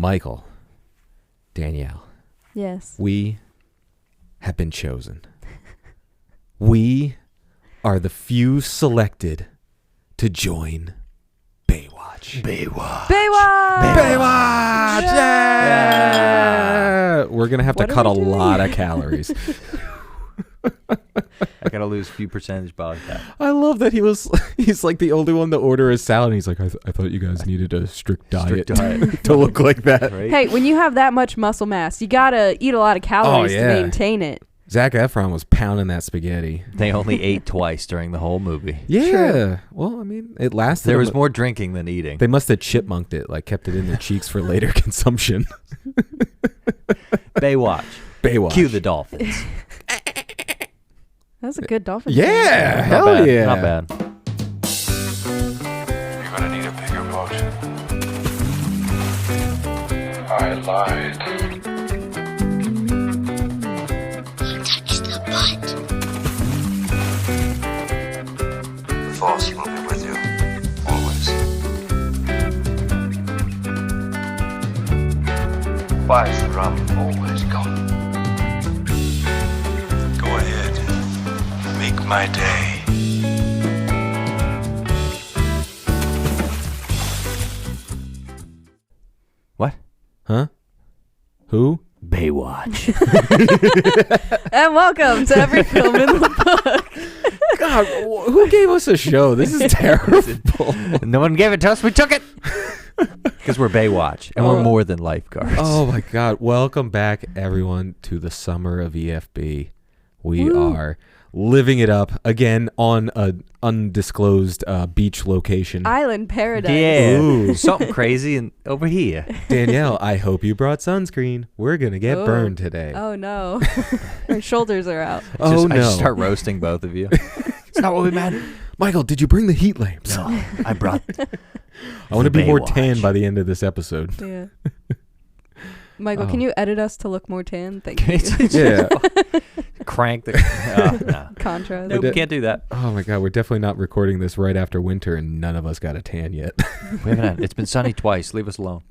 Michael, Danielle. Yes. We have been chosen. We are the few selected to join Baywatch. Baywatch! Baywatch! Yeah! We're going to have to cut a lot of calories. I gotta lose a few percentage body fat. I love that he's like the only one to order a salad. And he's like, I thought you guys needed a strict diet to look like that. Right? Hey, when you have that much muscle mass, you gotta eat a lot of calories to maintain it. Zac Efron was pounding that spaghetti. They only ate twice during the whole movie. Yeah. True. Well, I mean, it lasted. There was more drinking than eating. They must have chipmunked it, like kept it in their cheeks for later consumption. Baywatch. Cue the dolphins. That was a good dolphin. Yeah, hell bad. yeah. Not bad. You're gonna need a bigger boat. I lied. Touch the butt. The Force will be with you, always. Why is the rum always gone? Go ahead. Make my day. What? Huh? Who? Baywatch. And welcome to Every Film in the Book. God, who gave us a show? This is terrible. No one gave it to us. We took it. Because we're Baywatch, and we're more than lifeguards. Oh my God! Welcome back, everyone, to the summer of EFB. We are living it up again on an undisclosed beach location. Island paradise. Yeah. Ooh. Something crazy over here. Danielle, I hope you brought sunscreen. We're gonna get burned today. Oh no. Our shoulders are out. Oh I no! just start roasting both of you. It's not what we meant. Michael, did you bring the heat lamps? No, I brought. I want to be more Baywatch. tan by the end of this episode. Yeah. Michael, can you edit us to look more tan? Thank Can you. you Yeah. Crank the. No. Contrast. No, we can't do that. Oh my God, we're definitely not recording this right after winter, and none of us got a tan yet. We haven't had, it's been sunny twice. Leave us alone.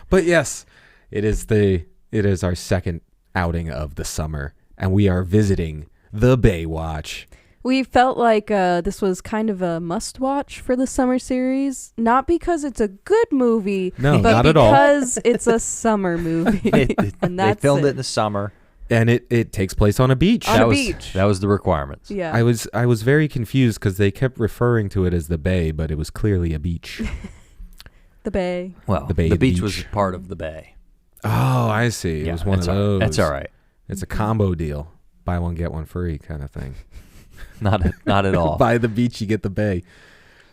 But yes, it is our second outing of the summer, and we are visiting the Baywatch. We felt like this was kind of a must-watch for the summer series. Not because it's a good movie, No, but not at all. because it's a summer movie. And They that's filmed it in the summer. And it takes place on a beach. On that a was, beach. That was the requirements. Yeah. I was very confused because they kept referring to it as the bay, but it was clearly a beach. The bay. Well, The Bay the beach Beach. was part of the bay. Oh, I see. It was one of those. That's all right. It's a combo deal. Buy one, get one free kind of thing. Not at all. Buy the beach, you get the bay.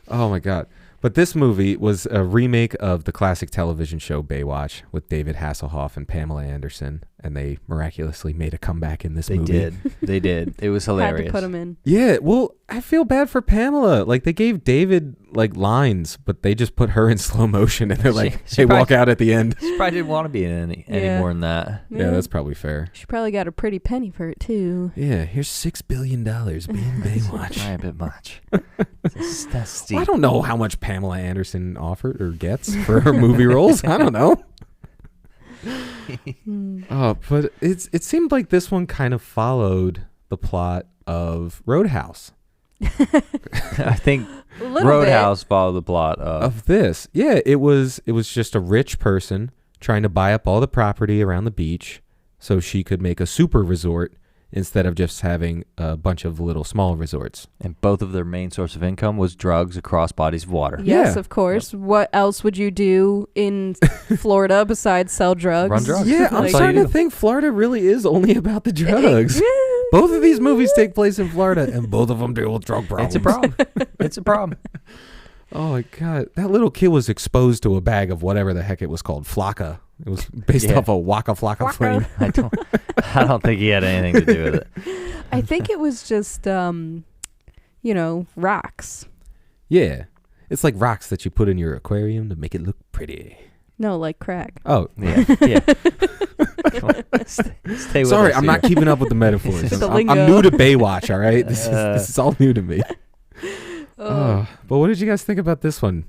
Oh my God. But this movie was a remake of the classic television show Baywatch with David Hasselhoff and Pamela Anderson, and they miraculously made a comeback in this movie. They did. It was Had hilarious. to put them in. Yeah, well, I feel bad for Pamela. Like, they gave David, like, lines, but they just put her in slow motion, and they're like, She hey, walk probably- out at the end. She probably didn't want to be in any Yeah. more than that. Yeah, that's probably fair. She probably got a pretty penny for it, too. Yeah, here's $6 billion being Baywatch. Probably a bit much. That's steep. Well, I don't know how much Pamela Anderson offered or gets for her movie roles. I don't know. Oh, but it seemed like this one kind of followed the plot of Roadhouse. I think A little Roadhouse followed the plot Of this. Yeah, it was just a rich person trying to buy up all the property around the beach so she could make a super resort instead of just having a bunch of little small resorts. and both of their main source of income was drugs across bodies of water. Yes, Yeah. of course. What else would you do in Florida besides sell drugs? Run drugs. Yeah, I'm That's all starting you to do. think Florida really is only about the drugs. Both of these movies take place in Florida, and both of them deal with drug problems. It's a problem. It's a problem. Oh my God, that little kid was exposed to a bag of whatever the heck it was called, Flocka. It was based Yeah. off a Waka Flocka flame. I don't think he had anything to do with it. I think it was just, rocks. Yeah, it's like rocks that you put in your aquarium to make it look pretty. No, like crack. Oh, Yeah. Stay with sorry, us I'm here. not keeping up with the metaphors. The I'm lingo. new to Baywatch. All right, this is all new to me. But what did you guys think about this one?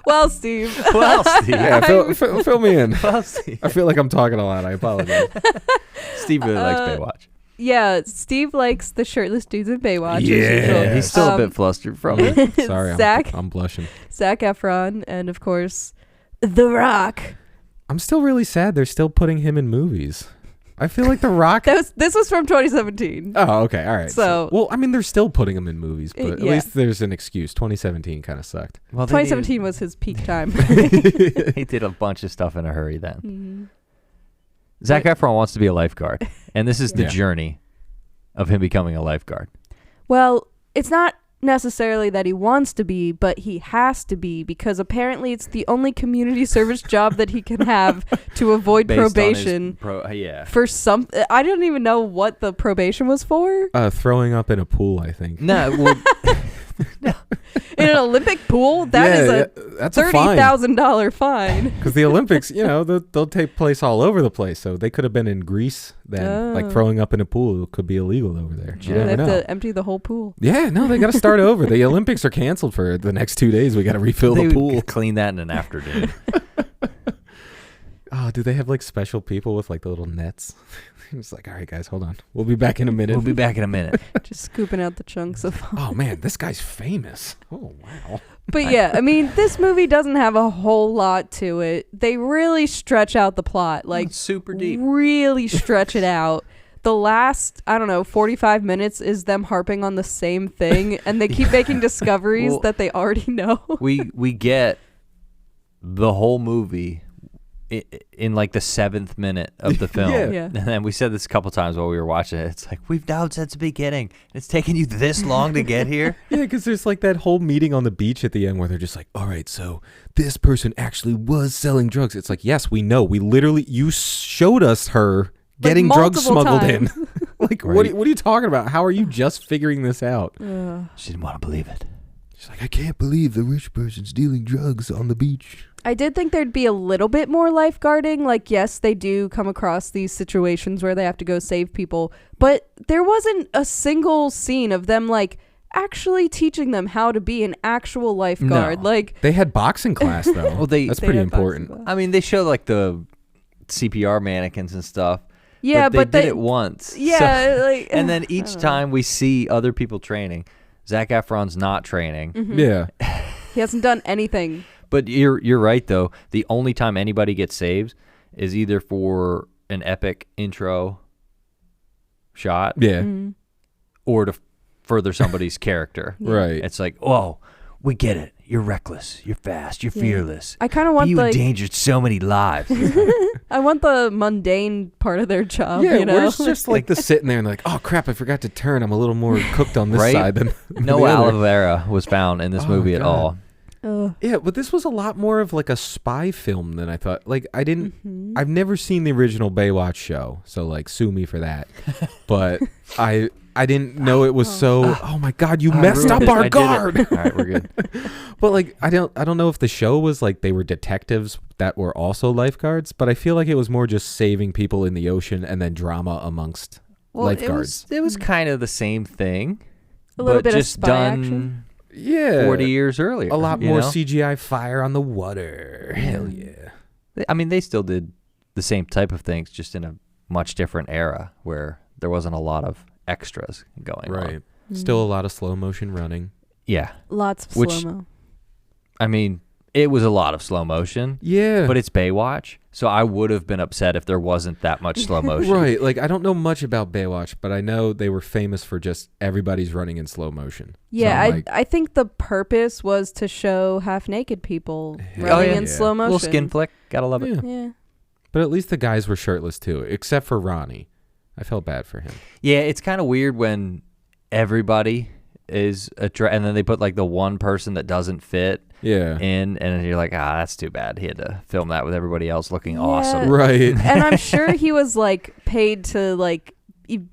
Well, Steve. Well, Steve. Yeah, fill me in. Well, Steve. I feel like I'm talking a lot. I apologize. Steve really likes Baywatch. Yeah, Steve likes the shirtless dudes in Baywatch. as Yeah. usual. He's still a bit flustered from it. Sorry, I'm blushing. Zac Efron, and of course, The Rock. I'm still really sad they're still putting him in movies. I feel like The Rock. This was from 2017. Oh, okay. All right. So- well, I mean, they're still putting him in movies, but at yeah. least there's an excuse. 2017 kind of sucked. Well, 2017 was his peak time. He did a bunch of stuff in a hurry then. Mhm. Zac Efron wants to be a lifeguard, and this is the Yeah. journey of him becoming a lifeguard. Well, it's not necessarily that he wants to be, but he has to be, because apparently it's the only community service job that he can have to avoid Based on his probation. yeah. For some, I don't even know what the probation was for. Throwing up in a pool, I think. No, well, In an Olympic pool, that is that's a a fine. $30,000 fine. Because the Olympics, they'll take place all over the place. So they could have been in Greece then. Like Oh. throwing up in a pool could be illegal over there. You They never have know. to empty the whole pool. Yeah, no, they got to start over. The Olympics are canceled for the next 2 days. We got to refill they the pool. would clean that in an afternoon. Oh, do they have like special people with like the little nets? It's like, all right, guys, hold on. We'll be back in a minute. We'll be back in a minute. Just scooping out the chunks of. Oh man, this guy's famous. Oh wow. But yeah, I mean, this movie doesn't have a whole lot to it. They really stretch out the plot, like It's super deep. really stretch it out. The last, 45 minutes is them harping on the same thing, and they keep making discoveries Well, that they already know. We get the whole movie in like the 7th minute of the film. Yeah. Yeah. And then we said this a couple times while we were watching it. It's like, we've known since the beginning. It's taken you this long to get here. Yeah, because there's like that whole meeting on the beach at the end where they're just like, all right, so this person actually was selling drugs. It's like, yes, we know. You showed us her getting drugs multiple smuggled times. in. Like, Right. what are you talking about? How are you just figuring this out? She didn't want to believe it. She's like, I can't believe the rich person's dealing drugs on the beach. I did think there'd be a little bit more lifeguarding. Like, yes, they do come across these situations where they have to go save people, but there wasn't a single scene of them like actually teaching them how to be an actual lifeguard. No. Like, They had boxing class though. Well, that's they pretty had boxing important. class. I mean, they show like the CPR mannequins and stuff. Yeah, but they did it once. Yeah, like, And then I each don't know. time we see other people training, Zac Efron's not training. Mhm. Yeah. He hasn't done anything. But you're right though. The only time anybody gets saved is either for an epic intro shot Yeah. Mhm. or to further somebody's character. Right. It's like, oh, we get it. You're reckless. You're fast. You're Yeah. fearless. I kind of want You like endangered so many lives. I want the mundane part of their job. Yeah, you know, where's just like the sitting there and like, oh crap, I forgot to turn. I'm a little more cooked on this Right? side than No the other. aloe vera was found in this Oh, movie at God. all. Ugh. Yeah, but this was a lot more of like a spy film than I thought. Like I didn't Mhm. I've never seen the original Baywatch show, so like sue me for that. But I didn't know it was so oh my god, you I messed ruined up it. I our did it. guard. All right, we're good. But like I don't know if the show was like they were detectives that were also lifeguards, but I feel like it was more just saving people in the ocean and then drama amongst lifeguards. It was kind of the same thing, A little but bit of just spy done action. Yeah. 40 years earlier. A lot you more know? CGI fire on the water. Hell yeah. I mean, they still did the same type of things, just in a much different era where there wasn't a lot of extras going on. Right. Still a lot of slow motion running. Yeah. Lots of Which- slow-mo. I mean, it was a lot of slow motion, Yeah. but it's Baywatch, so I would have been upset if there wasn't that much slow motion. Right. Like I don't know much about Baywatch, but I know they were famous for just everybody's running in slow motion. Yeah, So I'm like, I think the purpose was to show half-naked people Hell running yeah. in slow motion. Little skin flick, gotta love it. yeah. Yeah. But at least the guys were shirtless too, except for Ronnie. I felt bad for him. Yeah, it's kind of weird when everybody is and then they put like the one person that doesn't fit Yeah. in, and you're like, that's too bad. He had to film that with everybody else looking awesome. Right. And I'm sure he was like paid to like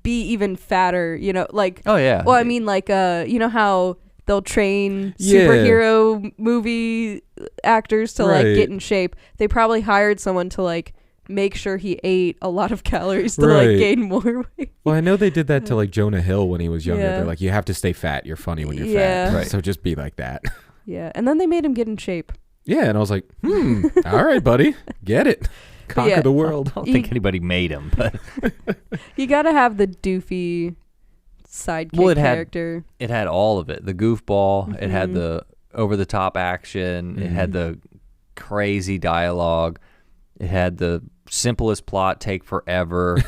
be even fatter, you know, like Oh yeah. well, I mean like you know how they'll train Yeah. superhero movie actors to like Right. get in shape. They probably hired someone to like make sure he ate a lot of calories to Right. like gain more weight. Well, I know they did that to like Jonah Hill when he was younger. Yeah. They're like, you have to stay fat. You're funny when you're Yeah. fat. Right. So just be like that. Yeah, and then they made him get in shape. Yeah, and I was like, all right, buddy, get it. Conquer yeah. the world. I don't think anybody made him, but You gotta have the doofy sidekick character. it had all of it. The goofball. It had Mhm. the over-the-top action. It had the crazy dialogue. It had the simplest plot take forever,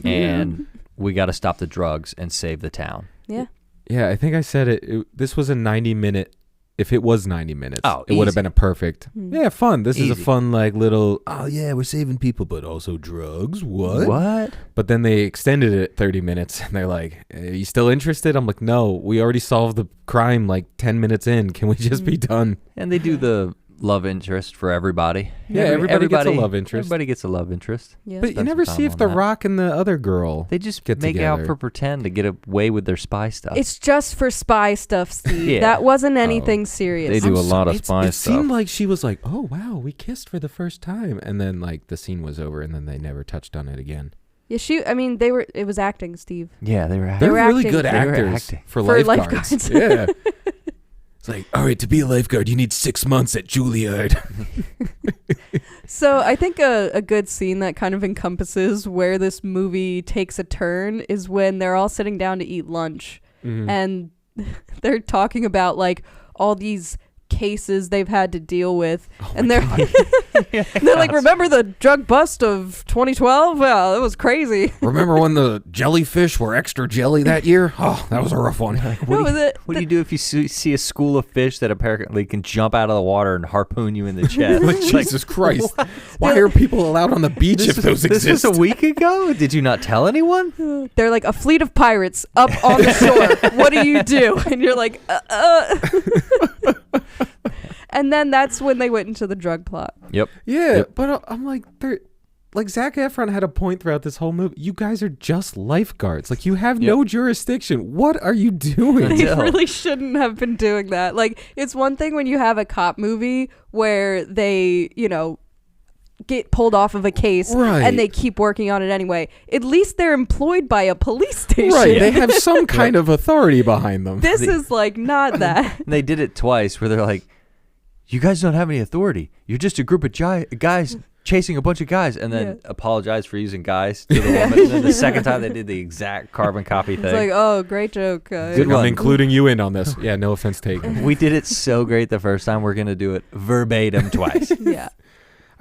and we got to stop the drugs and save the town. Yeah. Yeah, I think I said it. This was a 90-minute. If it was 90 minutes, it would have easy. been a perfect. Yeah, fun. This is Easy. a fun, like, little, oh, yeah, we're saving people, but also drugs. What? But then they extended it 30 minutes, and they're like, are you still interested? I'm like, no, we already solved the crime like 10 minutes in. Can we just be done? And they do the love interest for everybody. Yeah, everybody gets a love interest. Everybody gets a love interest. Yeah. But you Spend never some see time if The on that. Rock and the other girl They just get make together. out for pretend to get away with their spy stuff. It's just for spy stuff, Steve. Yeah. That wasn't anything serious. They do a lot of It spy seemed stuff. like she was like, oh, wow, we kissed for the first time. And then, like, the scene was over, and then they never touched on it again. Yeah, it was acting, Steve. Yeah, they were They're acting. were really acting. good They were actors acting. for For lifeguards. lifeguards. Yeah. It's like, all right, to be a lifeguard, you need 6 months at Juilliard. So I think a good scene that kind of encompasses where this movie takes a turn is when they're all sitting down to eat lunch and they're talking about like all these cases they've had to deal with, and they're they're like, remember the drug bust of 2012? Well, it was crazy. Remember when the jellyfish were extra jelly that year? Oh, that was a rough one. What do you do if you see a school of fish that apparently can jump out of the water and harpoon you in the chest? Like, Jesus Christ. Why are people allowed on the beach if those This exist? was a week ago? Did you not tell anyone? They're like, a fleet of pirates up on the shore. What do you do? And you're like, And then that's when they went into the drug plot. Yep. Yeah, Yep. but I'm like, they're like Zac Efron had a point throughout this whole movie. You guys are just lifeguards. Like, you have no jurisdiction. What are you doing? They No. really shouldn't have been doing that. Like, it's one thing when you have a cop movie where they, get pulled off of a case Right. and they keep working on it anyway. At least they're employed by a police station. Right, they have some kind of authority behind them. This is like not that. And they did it twice where they're like, you guys don't have any authority. You're just a group of guys chasing a bunch of guys. And then apologize for using guys to the woman. And then the second time they did the exact carbon copy thing. It's like, oh, great joke, guys. Good I'm one. including you in on this. Yeah, no offense taken. We did it so great the first time. We're going to do it verbatim twice. Yeah.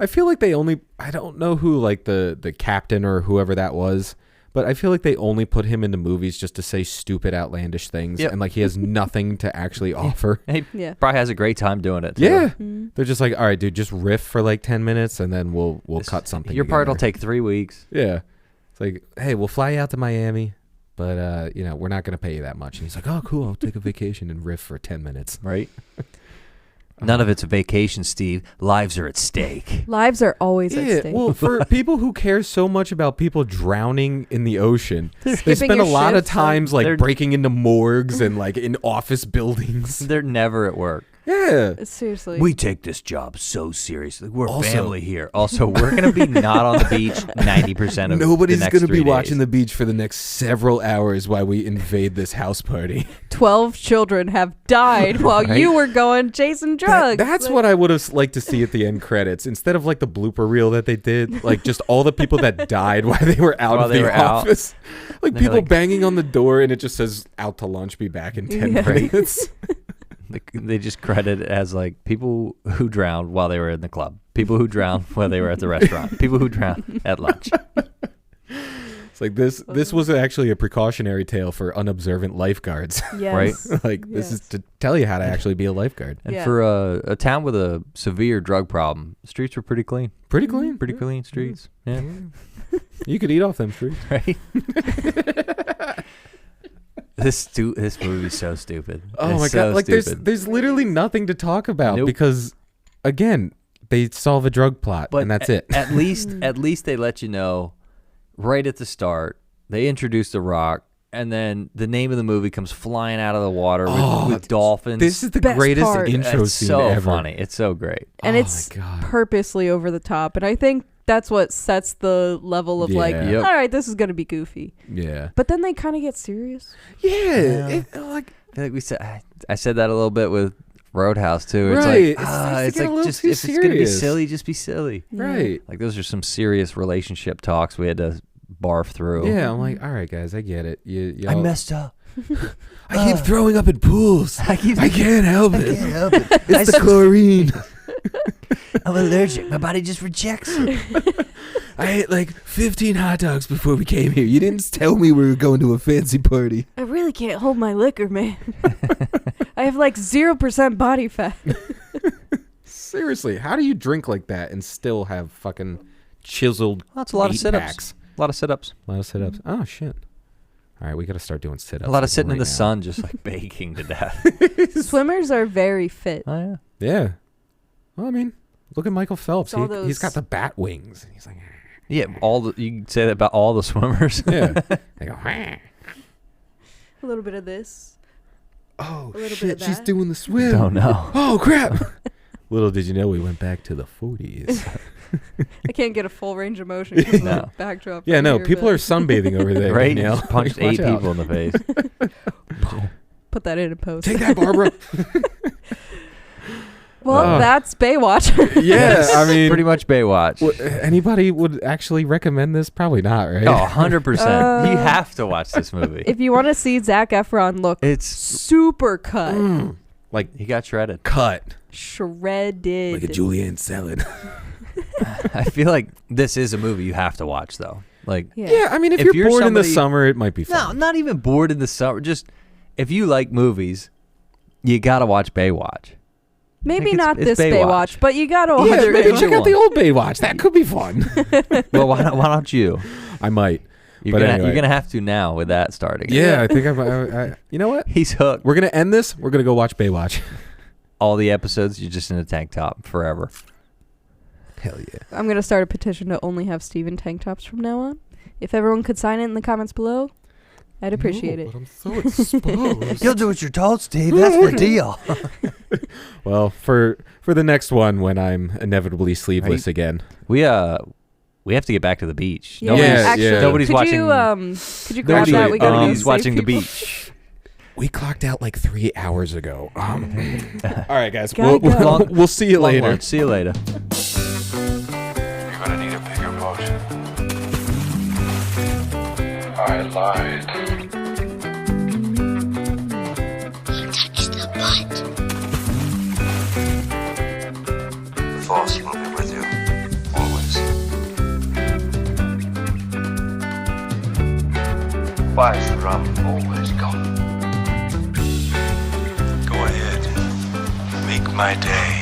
I feel like I don't know who, like, the captain or whoever that was, but I feel like they only put him into movies just to say stupid, outlandish things. Yep. And, like, he has nothing to actually offer. He Yeah. probably has a great time doing it, too. Yeah. Mm-hmm. They're just like, all right, dude, just riff for like 10 minutes and then we'll cut something. Your part will together. take 3 weeks. Yeah. It's like, hey, we'll fly you out to Miami, but, we're not going to pay you that much. And he's like, oh, cool. I'll take a vacation and riff for 10 minutes. Right? None of it's a vacation, Steve. Lives are at stake. Lives are always at Yeah, stake. well, for people who care so much about people drowning in the ocean, they skipping spend a your lot of shifts, times like they're- breaking into morgues and like in office buildings. They're never at work. Yeah. Seriously. We take this job so seriously. We're Also- family here. Also, we're going to be not on the beach 90% of Nobody's the next going to 3 be watching days. the beach for the next several hours while we invade this house party. 12 children have died while Right. you were going chasing drugs. That's what I would have liked to see at the end credits. Instead of like the blooper reel that they did, like just all the people that died while they were out While of they the were out. office. Like They're people like- banging on the door and it just says out to lunch, be back in 10 Yeah. minutes. They just credit it as like people who drowned while they were in the club, people who drowned while they were at the restaurant, people who drowned at lunch. It's like this was actually a precautionary tale for unobservant lifeguards. Yes. Like this is Yes. to tell you how to actually be a lifeguard. And Yeah. for a town with a severe drug problem, the streets were pretty clean. Pretty clean. Pretty clean streets. Yeah. You could eat off them streets. Right? This movie's so stupid. Oh It's my so god! Like stupid. there's literally nothing to talk about Nope. because, again, they solve a drug plot and that's it. At least they let you know right at the start. They introduce The Rock, and then the name of the movie comes flying out of the water with dolphins. This is the Best greatest part. intro It's scene so ever. funny. It's so great. And Oh it's my God. purposely over the top. And I think that's what sets the level of like, Yeah. all right, this is gonna be goofy. Yeah. But then they kind of get serious. Yeah. I feel like we said I said that a little bit with Roadhouse too. It's Right. like It's it's getting a like little just too if it's gonna be serious. silly, just be silly. Right. Like those are some serious relationship talks we had to barf through. Yeah, I'm like, all right, guys, I get it. I messed up. I keep throwing up in pools. I can't help it. help it. It's the chlorine. I'm allergic. My body just rejects it. I ate like 15 hot dogs before we came here. You didn't tell me we were going to a fancy party. I really can't hold my liquor, man. I have like 0% body fat. Seriously, how do you drink like that and still have fucking chiseled That's a lot of 8 sit-ups. packs? A lot of sit-ups. A lot of sit-ups. Oh, shit. All right, we got to start doing sit-ups. A lot of like sitting in right the now. sun, just like baking to death. Swimmers are very fit. Oh yeah. Yeah. Well, I mean, look at Michael Phelps. It's all He's those- got the bat wings. He's like, Yeah, you can say that about all the swimmers. yeah. They go, A little bit of this. oh, A little bit shit, of she's that. doing the swim. Don't know. Oh, crap. Little did you know we went back to the 40s. I can't get a full range of motion because of No. the backdrop. Yeah, right no, here, people but are sunbathing over there. Right? Danielle. Just punched Like, 8 watch out. people in the face. Put that in a post. Take that, Barbara. Well, Oh. that's Baywatch. Yeah, I mean, Pretty much Baywatch. anybody would actually recommend this? Probably not, right? Oh, 100%. You Uh, have to watch this movie. If you want to see Zac Efron look It's super cut, Like, he got shredded. cut. shredded. Like a julienne salad. I feel like this is a movie you have to watch though. Like Yeah, I mean, if, If you're you're bored in the somebody- summer, it might be no, fun. not even bored in the summer. Just if you like movies, you gotta watch Baywatch. Maybe it's- not it's this Baywatch. Baywatch, but you got to watch Yeah, it. maybe Baywatch. check out the old Baywatch. That could be fun. Well, why don't you? I might. You're But gonna anyway. you're gonna have to now with that starting. Yeah, I think I you know what? He's hooked. We're going to end this. We're going to go watch Baywatch. All the episodes, you're just in a tank top forever. Hell yeah. I'm going to start a petition to only have Steven tank tops from now on. If everyone could sign it in the comments below, I'd appreciate it. I'm so exposed. You'll do what you're told, Steve. That's the deal. Well, for the next one, when I'm inevitably sleeveless Right. again. We have to get back to the beach. Yeah, Yeah, actually, yeah. Nobody's could watching- could you grab that? We gotta go Nobody's save watching the people. beach. We clocked out like 3 hours ago. All right, guys. Gotta We'll, go. we'll see you Long later. lunch. See you later. You're gonna need a bigger boat. I lied. He touched the butt. The Force will be with you. Always. Why is the rum always gone? Go ahead. Make my day.